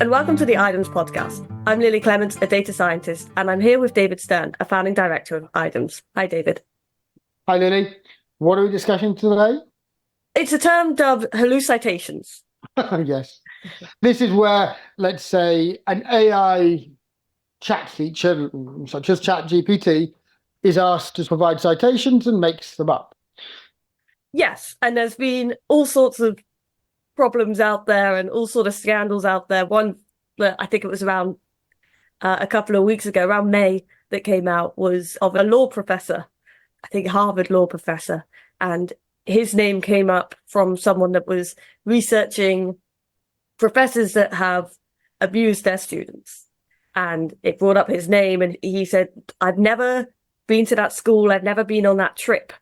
and welcome to the IDEMS podcast. I'm Lily Clements, a data scientist, and I'm here with David Stern, a founding director of IDEMS. Hi, David. Hi, Lily. What are we discussing today? It's a term dubbed hallucitations. Yes. This is where, let's say, an AI chat feature, such as ChatGPT, is asked to provide citations and makes them up. Yes, and there's been all sorts of problems out there and all sort of scandals out there. One that I think it was around a couple of weeks ago, around May, that came out was of a law professor, I think Harvard law professor, and his name came up from someone that was researching professors that have abused their students. And it brought up his name, and he said, I've never been to that school, I've never been on that trip.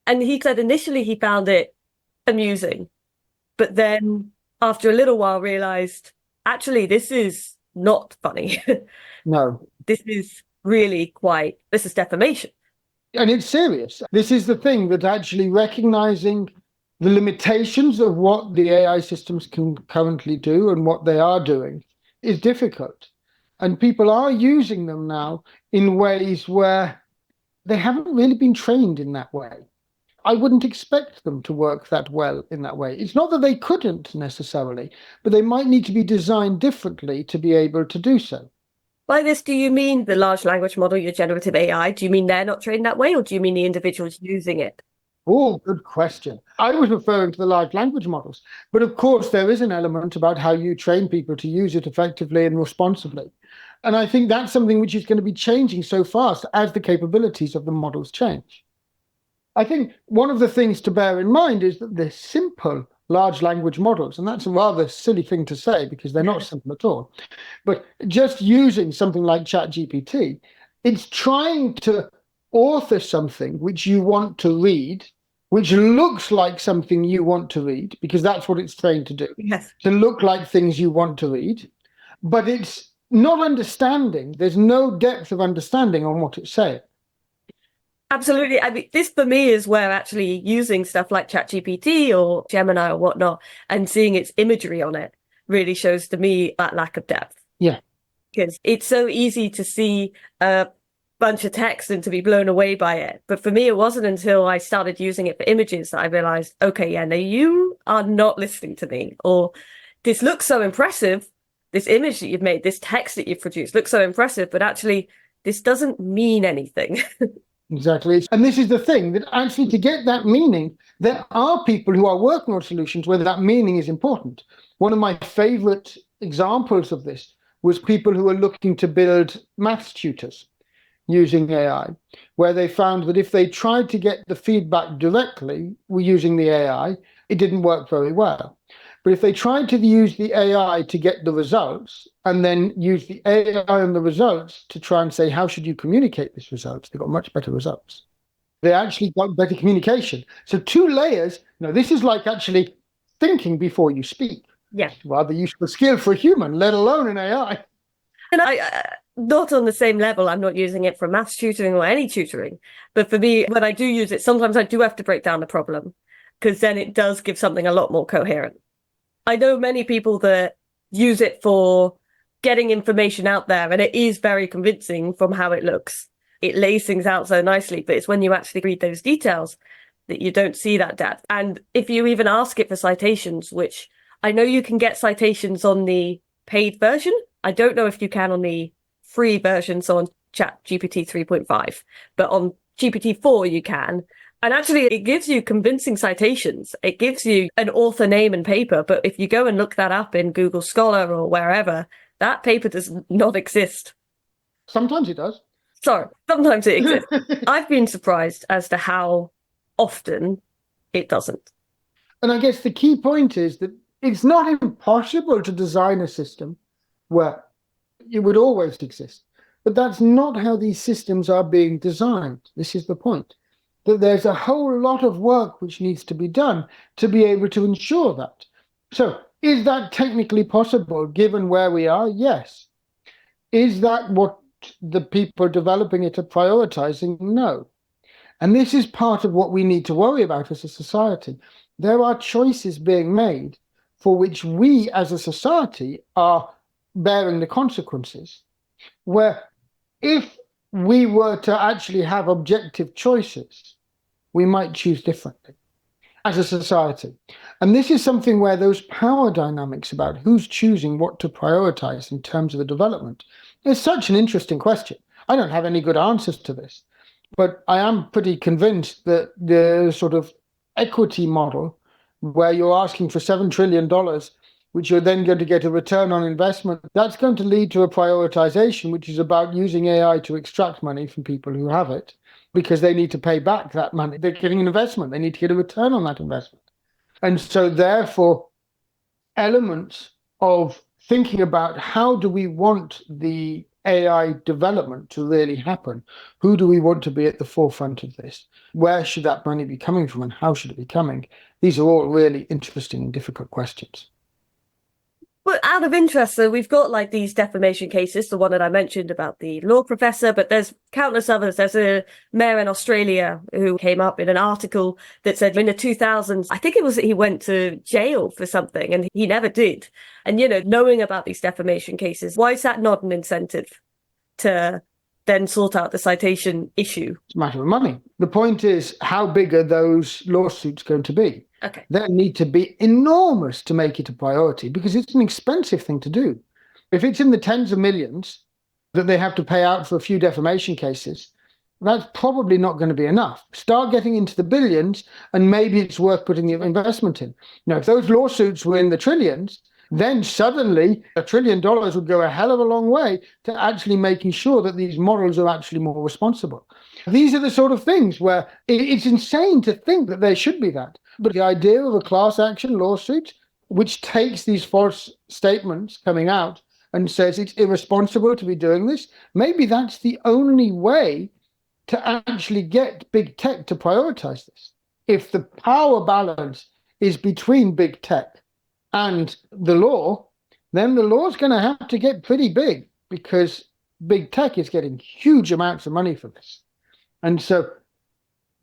And he said initially he found it amusing, but then after a little while realized, actually, this is not funny. No. This is defamation. And it's serious. This is the thing, that actually recognizing the limitations of what the AI systems can currently do and what they are doing is difficult. And people are using them now in ways where they haven't really been trained in that way. I wouldn't expect them to work that well in that way. It's not that they couldn't necessarily, but they might need to be designed differently to be able to do so. By this, do you mean the large language model, your generative AI? Do you mean they're not trained that way, or do you mean the individuals using it? Oh, good question. I was referring to the large language models. But of course, there is an element about how you train people to use it effectively and responsibly. And I think that's something which is going to be changing so fast as the capabilities of the models change. I think one of the things to bear in mind is that the simple large language models, and that's a rather silly thing to say because they're not simple at all, but just using something like ChatGPT, it's trying to author something which you want to read, which looks like something you want to read, because that's what it's trained to do, Yes. To look like things you want to read, but it's not understanding. There's no depth of understanding on what it's saying. Absolutely. I mean, this for me is where actually using stuff like ChatGPT or Gemini or whatnot and seeing its imagery on it really shows to me that lack of depth. Yeah. Because it's so easy to see a bunch of text and to be blown away by it. But for me, it wasn't until I started using it for images that I realized, okay, yeah, no, you are not listening to me. Or this looks so impressive. This image that you've made, this text that you've produced looks so impressive, but actually this doesn't mean anything. Exactly. And this is the thing, that actually to get that meaning, there are people who are working on solutions where that meaning is important. One of my favorite examples of this was people who are looking to build maths tutors using AI, where they found that if they tried to get the feedback directly using the AI, it didn't work very well. But if they tried to use the AI to get the results and then use the AI and the results to try and say, how should you communicate these results? They got much better results. They actually got better communication. So 2 layers, this is like actually thinking before you speak. Yeah. Rather useful skill for a human, let alone an AI. And I not on the same level. I'm not using it for maths tutoring or any tutoring. But for me, when I do use it, sometimes I do have to break down the problem, because then it does give something a lot more coherent. I know many people that use it for getting information out there, and it is very convincing from how it looks. It lays things out so nicely, but it's when you actually read those details that you don't see that depth. And if you even ask it for citations, which I know you can get citations on the paid version, I don't know if you can on the free version, so on ChatGPT 3.5, but on GPT-4 you can. And actually, it gives you convincing citations. It gives you an author name and paper. But if you go and look that up in Google Scholar or wherever, that paper does not exist. Sometimes it does. Sorry, sometimes it exists. I've been surprised as to how often it doesn't. And I guess the key point is that it's not impossible to design a system where it would always exist. But that's not how these systems are being designed. This is the point. That there's a whole lot of work which needs to be done to be able to ensure that. So is that technically possible given where we are? Yes. Is that what the people developing it are prioritizing? No. And this is part of what we need to worry about as a society. There are choices being made for which we as a society are bearing the consequences, where if we were to actually have objective choices, we might choose differently as a society. And this is something where those power dynamics about who's choosing what to prioritize in terms of the development is such an interesting question. I don't have any good answers to this, but I am pretty convinced that the sort of equity model where you're asking for $7 trillion, which you're then going to get a return on investment, that's going to lead to a prioritization, which is about using AI to extract money from people who have it, because they need to pay back that money. They're getting an investment. They need to get a return on that investment. And so therefore, elements of thinking about how do we want the AI development to really happen? Who do we want to be at the forefront of this? Where should that money be coming from and how should it be coming? These are all really interesting and difficult questions. But out of interest, so we've got like these defamation cases, the one that I mentioned about the law professor, but there's countless others. There's a mayor in Australia who came up in an article that said in the 2000s, I think it was that he went to jail for something and he never did. And, knowing about these defamation cases, why is that not an incentive to then sort out the citation issue? It's a matter of money. The point is, how big are those lawsuits going to be? Okay. They need to be enormous to make it a priority because it's an expensive thing to do. If it's in the tens of millions that they have to pay out for a few defamation cases, that's probably not going to be enough. Start getting into the billions and maybe it's worth putting the investment in. If those lawsuits were in the trillions, then suddenly $1 trillion would go a hell of a long way to actually making sure that these models are actually more responsible. These are the sort of things where it's insane to think that there should be that. But the idea of a class action lawsuit, which takes these false statements coming out and says it's irresponsible to be doing this, maybe that's the only way to actually get big tech to prioritize this. If the power balance is between big tech and the law, then the law is going to have to get pretty big because big tech is getting huge amounts of money for this. And so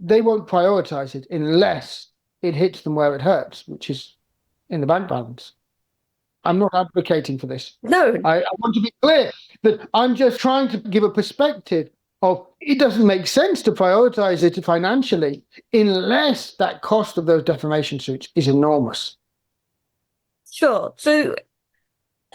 they won't prioritize it unless it hits them where it hurts, which is in the bank balance. I'm not advocating for this. No. I want to be clear that I'm just trying to give a perspective of it doesn't make sense to prioritize it financially unless that cost of those defamation suits is enormous. Sure. So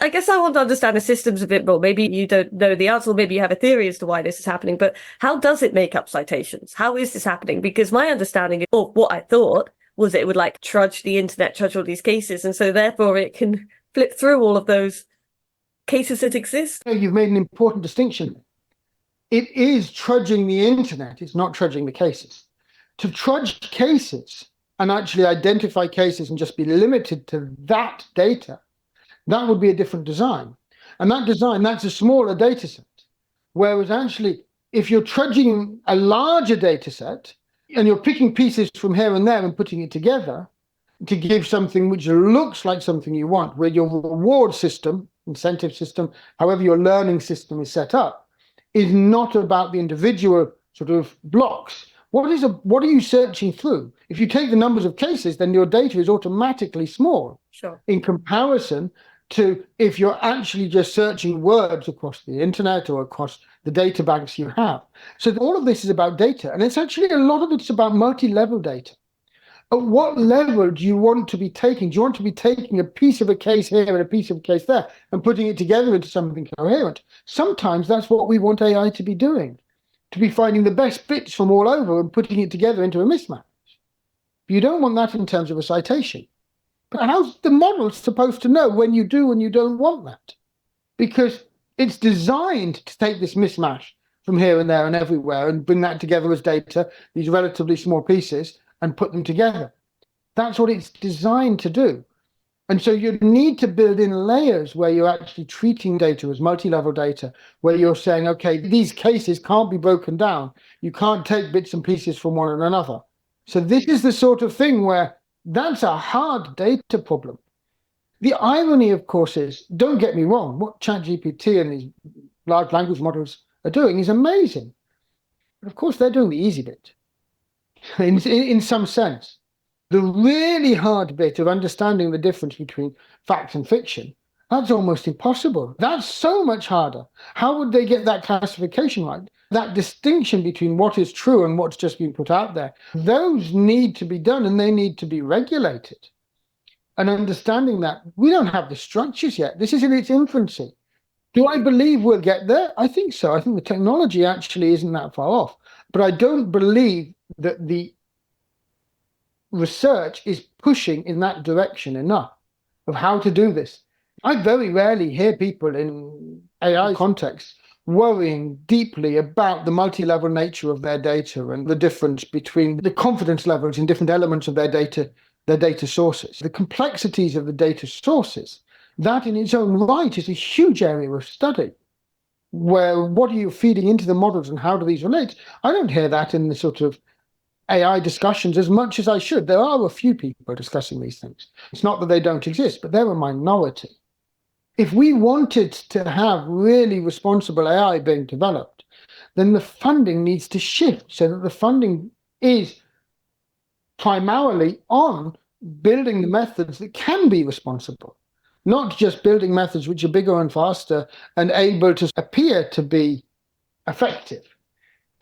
I guess I want to understand the systems a bit more. Maybe you don't know the answer, or maybe you have a theory as to why this is happening, but how does it make up citations? How is this happening? Because my understanding of what I thought was it would like trudge the internet, trudge all these cases, and so therefore it can flip through all of those cases that exist. You've made an important distinction. It is trudging the internet, it's not trudging the cases. To trudge cases and actually identify cases and just be limited to that data, that would be a different design. And that design, that's a smaller data set. Whereas actually, if you're trudging a larger data set and you're picking pieces from here and there and putting it together to give something which looks like something you want, where your reward system, incentive system, however your learning system is set up, is not about the individual sort of blocks. What are you searching through? If you take the numbers of cases, then your data is automatically small. Sure. In comparison to if you're actually just searching words across the internet or across the data banks you have. So all of this is about data, and it's actually a lot of it's about multi-level data. At what level do you want to be taking? Do you want to be taking a piece of a case here and a piece of a case there and putting it together into something coherent? Sometimes that's what we want AI to be doing, to be finding the best bits from all over and putting it together into a mismatch. You don't want that in terms of a citation. But how's the model supposed to know when you do and you don't want that? Because it's designed to take this mismatch from here and there and everywhere and bring that together as data, these relatively small pieces, and put them together. That's what it's designed to do. And so you need to build in layers where you're actually treating data as multi-level data, where you're saying, okay, these cases can't be broken down. You can't take bits and pieces from one another. So this is the sort of thing where that's a hard data problem. The irony, of course, is, don't get me wrong, what ChatGPT and these large language models are doing is amazing. But of course, they're doing the easy bit in some sense. The really hard bit of understanding the difference between fact and fiction, that's almost impossible. That's so much harder. How would they get that classification right? That distinction between what is true and what's just been put out there, those need to be done and they need to be regulated. And understanding that we don't have the structures yet. This is in its infancy. Do I believe we'll get there? I think so. I think the technology actually isn't that far off. But I don't believe that the research is pushing in that direction enough of how to do this. I very rarely hear people in AI contexts worrying deeply about the multi-level nature of their data and the difference between the confidence levels in different elements of their data sources, the complexities of the data sources. That in its own right is a huge area of study, where what are you feeding into the models and how do these relate? I don't hear that in the sort of AI discussions as much as I should. There are a few people discussing these things. It's not that they don't exist, but they're a minority. If we wanted to have really responsible AI being developed, then the funding needs to shift so that the funding is primarily on building the methods that can be responsible, not just building methods which are bigger and faster and able to appear to be effective.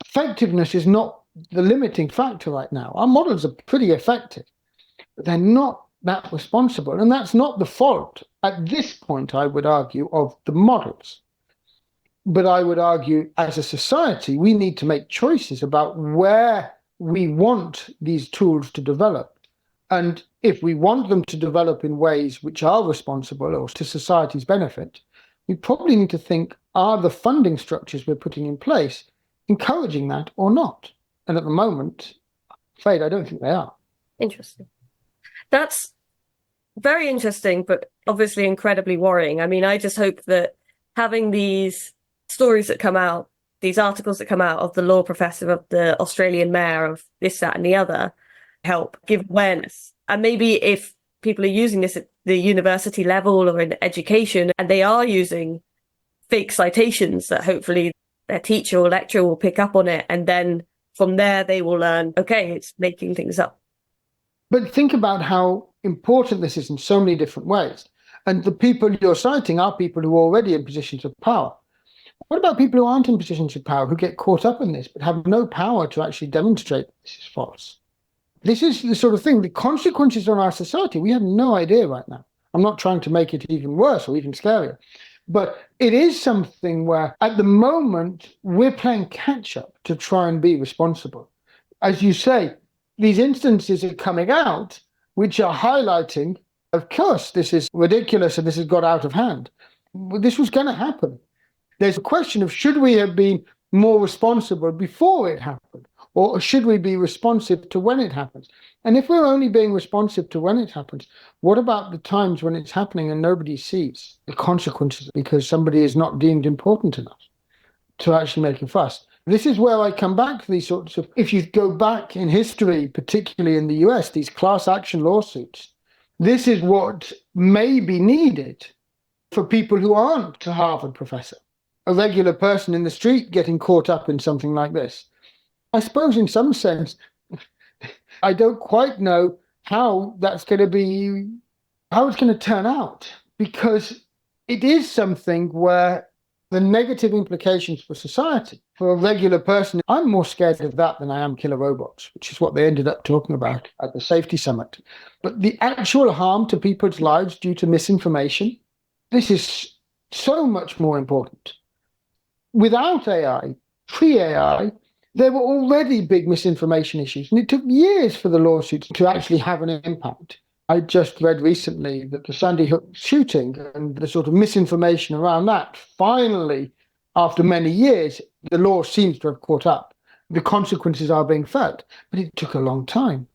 Effectiveness is not the limiting factor right now. Our models are pretty effective, but they're not that responsible. And that's not the fault at this point, I would argue, of the models. But I would argue as a society, we need to make choices about where we want these tools to develop. And if we want them to develop in ways which are responsible or to society's benefit, we probably need to think, are the funding structures we're putting in place encouraging that or not? And at the moment, I'm afraid I don't think they are. Interesting. That's very interesting, but obviously incredibly worrying. I mean, I just hope that having these stories that come out, these articles that come out of the law professor, of the Australian mayor, of this, that, and the other, help give awareness. And maybe if people are using this at the university level or in education, and they are using fake citations, that hopefully their teacher or lecturer will pick up on it. And then from there, they will learn, okay, it's making things up. But think about how important this is in so many different ways. And the people you're citing are people who are already in positions of power. What about people who aren't in positions of power, who get caught up in this, but have no power to actually demonstrate this is false? This is the sort of thing, the consequences on our society, we have no idea right now. I'm not trying to make it even worse or even scarier, but it is something where at the moment we're playing catch up to try and be responsible. As you say, these instances are coming out which are highlighting, of course, this is ridiculous and this has got out of hand. This was going to happen. There's a question of should we have been more responsible before it happened, or should we be responsive to when it happens? And if we're only being responsive to when it happens, what about the times when it's happening and nobody sees the consequences because somebody is not deemed important enough to actually make a fuss? This is where I come back to these sorts of, if you go back in history, particularly in the US, these class action lawsuits, this is what may be needed for people who aren't a Harvard professor, a regular person in the street getting caught up in something like this. I suppose in some sense, I don't quite know how that's going to be, how it's going to turn out, because it is something where the negative implications for society, for a regular person, I'm more scared of that than I am killer robots, which is what they ended up talking about at the safety summit. But the actual harm to people's lives due to misinformation, this is so much more important. Without AI, pre-AI, there were already big misinformation issues, and it took years for the lawsuits to actually have an impact. I just read recently that the Sandy Hook shooting and the sort of misinformation around that, finally, after many years, the law seems to have caught up. The consequences are being felt, but it took a long time.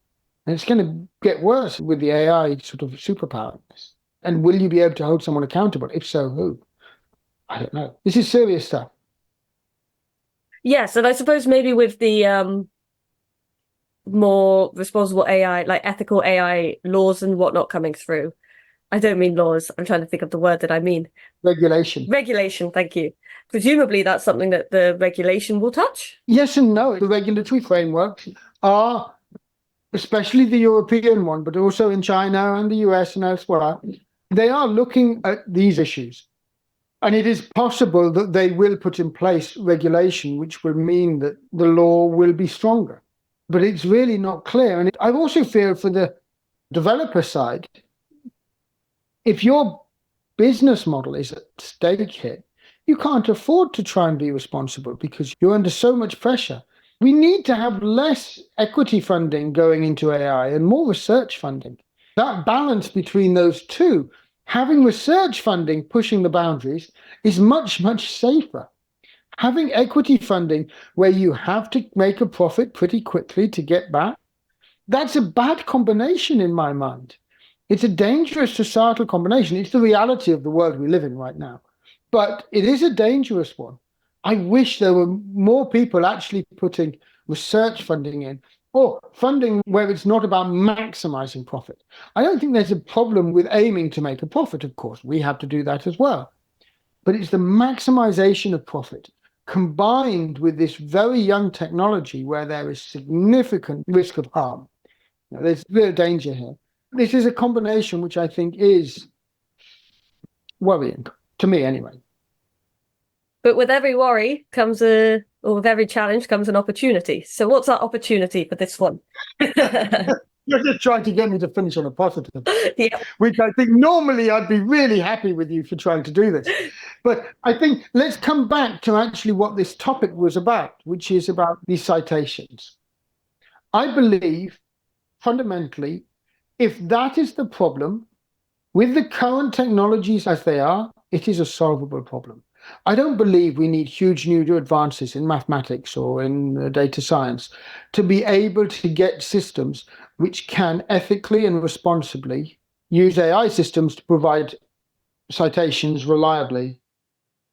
And it's going to get worse with the AI sort of superpower. And will you be able to hold someone accountable? If so, who? I don't know. This is serious stuff. Yes, and I suppose maybe with the more responsible AI, like ethical AI laws and whatnot coming through. I don't mean laws. I'm trying to think of the word that I mean. Regulation. Regulation, thank you. Presumably that's something that the regulation will touch? Yes and no. The regulatory frameworks are especially the European one, but also in China and the US and elsewhere, they are looking at these issues. And it is possible that they will put in place regulation, which will mean that the law will be stronger. But it's really not clear. And I also feel for the developer side, if your business model is at stake here, you can't afford to try and be responsible because you're under so much pressure. We need to have less equity funding going into AI and more research funding. That balance between those two, having research funding pushing the boundaries, is much, much safer. Having equity funding where you have to make a profit pretty quickly to get back, that's a bad combination in my mind. It's a dangerous societal combination. It's the reality of the world we live in right now. But it is a dangerous one. I wish there were more people actually putting research funding in, or funding where it's not about maximizing profit. I don't think there's a problem with aiming to make a profit, of course. We have to do that as well. But it's the maximization of profit combined with this very young technology where there is significant risk of harm. There's real danger here. This is a combination which I think is worrying, to me anyway. But with every worry comes or with every challenge comes an opportunity. So what's that opportunity for this one? You're just trying to get me to finish on a positive, Yeah. which I think normally I'd be really happy with you for trying to do this. But I think let's come back to actually what this topic was about, which is about these citations. I believe fundamentally, if that is the problem, with the current technologies as they are, it is a solvable problem. I don't believe we need huge new advances in mathematics or in data science to be able to get systems which can ethically and responsibly use AI systems to provide citations reliably.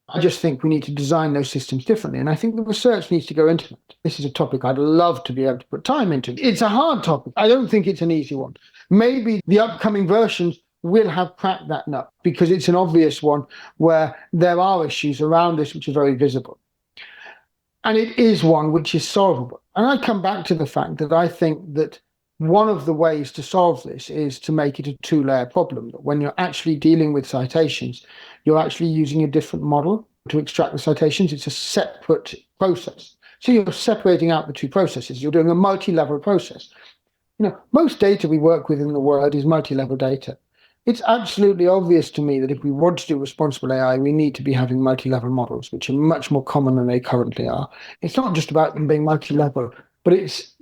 I just think we need to design those systems differently. And I think the research needs to go into it. This is a topic I'd love to be able to put time into. It's a hard topic. I don't think it's an easy one. Maybe the upcoming versions will have cracked that nut because it's an obvious one where there are issues around this which are very visible. And it is one which is solvable. And I come back to the fact that I think that one of the ways to solve this is to make it a two-layer problem. That when you're actually dealing with citations, you're actually using a different model to extract the citations. It's a separate process. So you're separating out the two processes. You're doing a multi-level process. Most data we work with in the world is multi-level data. It's absolutely obvious to me that if we want to do responsible AI, we need to be having multi-level models, which are much more common than they currently are. It's not just about them being multi-level, but it's,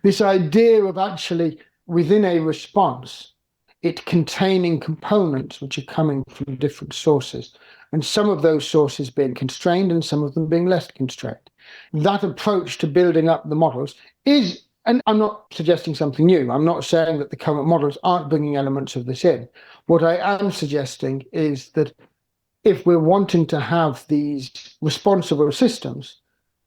this idea of actually within a response, it containing components which are coming from different sources, and some of those sources being constrained and some of them being less constrained. That approach to building up the models is, and I'm not suggesting something new. I'm not saying that the current models aren't bringing elements of this in. What I am suggesting is that if we're wanting to have these responsible systems,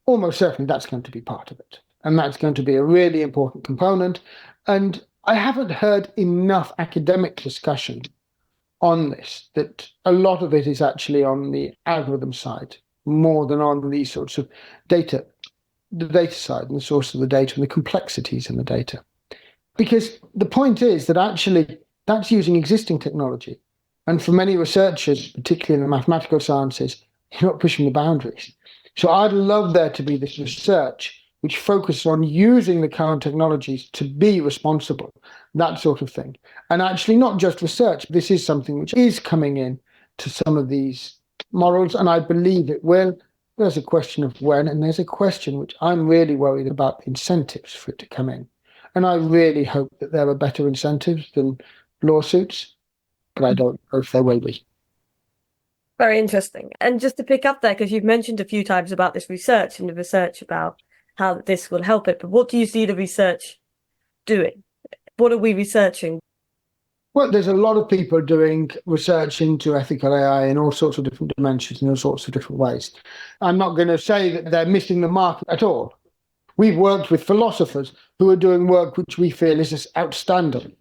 almost certainly that's going to be part of it. And that's going to be a really important component. And I haven't heard enough academic discussion on this, that a lot of it is actually on the algorithm side, more than on these sorts of data, the data side and the source of the data and the complexities in the data. Because the point is that actually that's using existing technology. And for many researchers, particularly in the mathematical sciences, you're not pushing the boundaries. So I'd love there to be this research which focuses on using the current technologies to be responsible, that sort of thing. And actually not just research, this is something which is coming in to some of these models, and I believe it will. There's a question of when, and there's a question which I'm really worried about, the incentives for it to come in. And I really hope that there are better incentives than lawsuits, but I don't know if there will be. Very interesting. And just to pick up there, because you've mentioned a few times about this research and the research about how this will help it, but what do you see the research doing? What are we researching? Well, there's a lot of people doing research into ethical AI in all sorts of different dimensions, in all sorts of different ways. I'm not going to say that they're missing the mark at all. We've worked with philosophers who are doing work which we feel is just outstanding.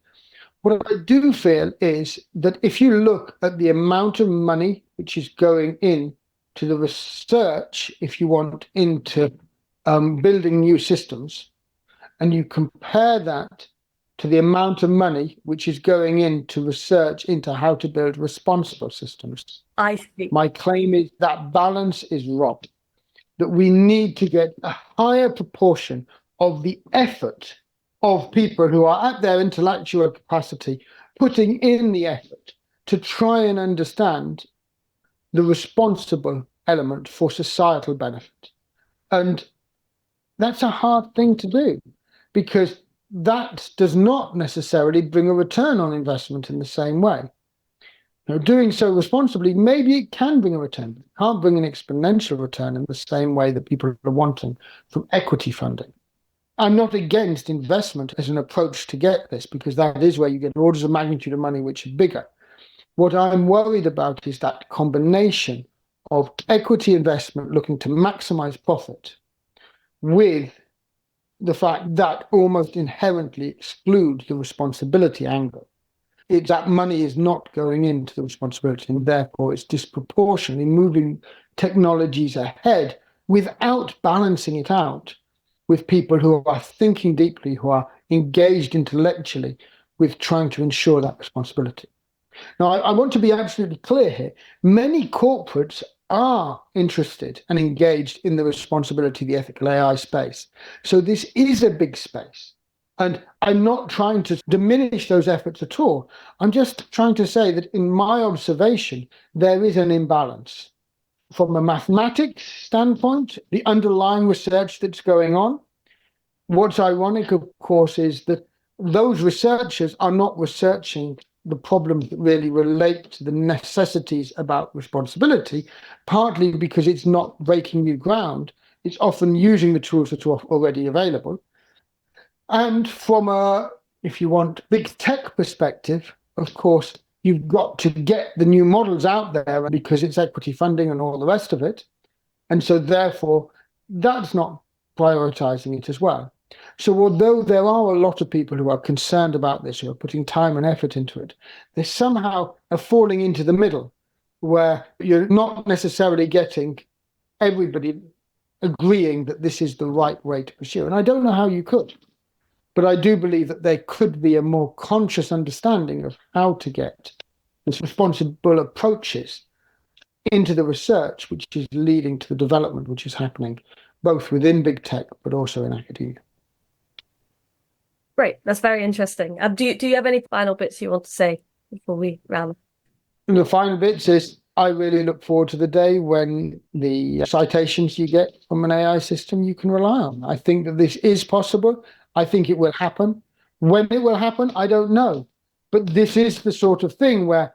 What I do feel is that if you look at the amount of money which is going in to the research, if you want, into building new systems, and you compare that to the amount of money which is going into research into how to build responsible systems, I see. my claim is that balance is wrong, that we need to get a higher proportion of the effort of people who are at their intellectual capacity, putting in the effort to try and understand the responsible element for societal benefit. And that's a hard thing to do, because that does not necessarily bring a return on investment in the same way. Now, doing so responsibly, maybe it can bring a return, but it can't bring an exponential return in the same way that people are wanting from equity funding. I'm not against investment as an approach to get this, because that is where you get orders of magnitude of money which are bigger. What I'm worried about is that combination of equity investment looking to maximize profit with the fact that almost inherently excludes the responsibility angle. It's that money is not going into the responsibility, and therefore it's disproportionately moving technologies ahead without balancing it out with people who are thinking deeply, who are engaged intellectually with trying to ensure that responsibility. Now, I want to be absolutely clear here. Many corporates are interested and engaged in the responsibility of the ethical AI space. So this is a big space. And I'm not trying to diminish those efforts at all. I'm just trying to say that in my observation, there is an imbalance. From a mathematics standpoint, the underlying research that's going on, what's ironic, of course, is that those researchers are not researching the problems that really relate to the necessities about responsibility, partly because it's not breaking new ground. It's often using the tools that are already available. And from a, if you want, big tech perspective, of course, you've got to get the new models out there because it's equity funding and all the rest of it. And so therefore, that's not prioritizing it as well. So although there are a lot of people who are concerned about this, who are putting time and effort into it, they somehow are falling into the middle, where you're not necessarily getting everybody agreeing that this is the right way to pursue. And I don't know how you could, but I do believe that there could be a more conscious understanding of how to get responsible approaches into the research, which is leading to the development which is happening both within big tech, but also in academia. Great. That's very interesting. Do you have any final bits you want to say before we round? And the final bits is I really look forward to the day when the citations you get from an AI system you can rely on. I think that this is possible. I think it will happen. When it will happen, I don't know. But this is the sort of thing where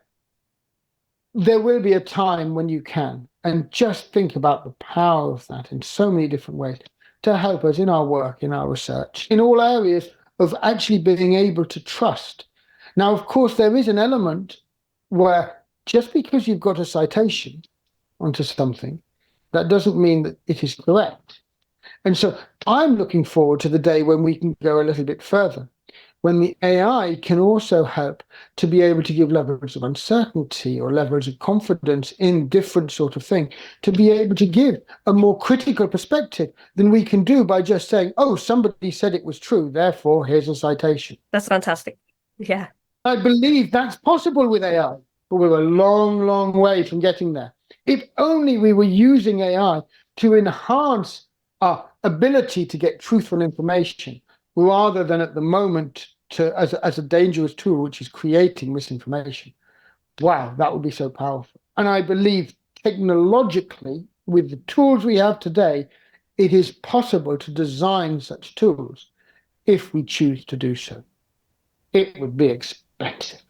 there will be a time when you can. And just think about the power of that in so many different ways to help us in our work, in our research, in all areas of actually being able to trust. Now, of course, there is an element where just because you've got a citation onto something, that doesn't mean that it is correct. And so I'm looking forward to the day when we can go a little bit further, when the AI can also help to be able to give levels of uncertainty or levels of confidence in different sort of thing, to be able to give a more critical perspective than we can do by just saying, oh, somebody said it was true, therefore here's a citation. That's fantastic. Yeah. I believe that's possible with AI, but we're a long, long way from getting there. If only we were using AI to enhance our ability to get truthful information, rather than at the moment as a dangerous tool, which is creating misinformation. Wow, that would be so powerful. And I believe technologically, with the tools we have today, it is possible to design such tools if we choose to do so. It would be expensive.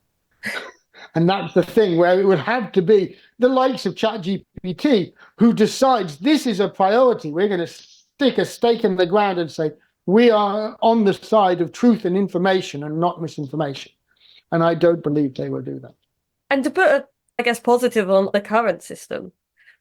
And that's the thing, where it would have to be the likes of ChatGPT who decides this is a priority. We're going to stick a stake in the ground and say, we are on the side of truth and information and not misinformation. And I don't believe they will do that. And to put a, I guess, positive on the current system,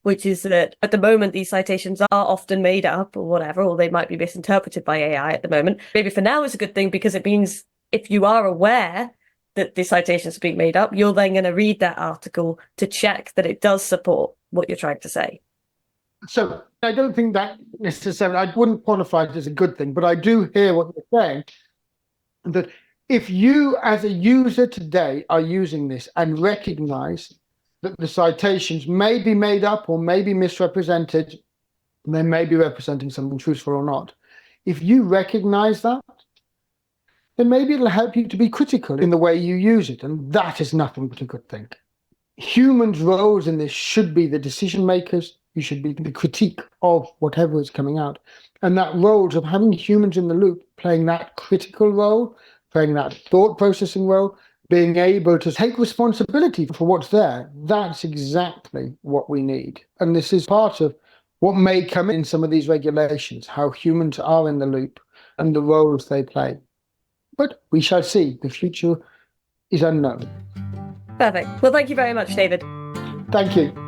which is that at the moment, these citations are often made up or whatever, or they might be misinterpreted by AI at the moment. Maybe for now it's a good thing, because it means if you are aware that the citations are being made up, you're then going to read that article to check that it does support what you're trying to say. So I don't think that necessarily, I wouldn't qualify it as a good thing, but I do hear what you're saying, that if you as a user today are using this and recognize that the citations may be made up or may be misrepresented, they may be representing something truthful or not. If you recognize that, then maybe it'll help you to be critical in the way you use it. And that is nothing but a good thing. Humans' roles in this should be the decision makers. You should be the critique of whatever is coming out. And that role of having humans in the loop, playing that critical role, playing that thought processing role, being able to take responsibility for what's there, that's exactly what we need. And this is part of what may come in some of these regulations, how humans are in the loop and the roles they play. But we shall see. The future is unknown. Perfect. Well, thank you very much, David. Thank you.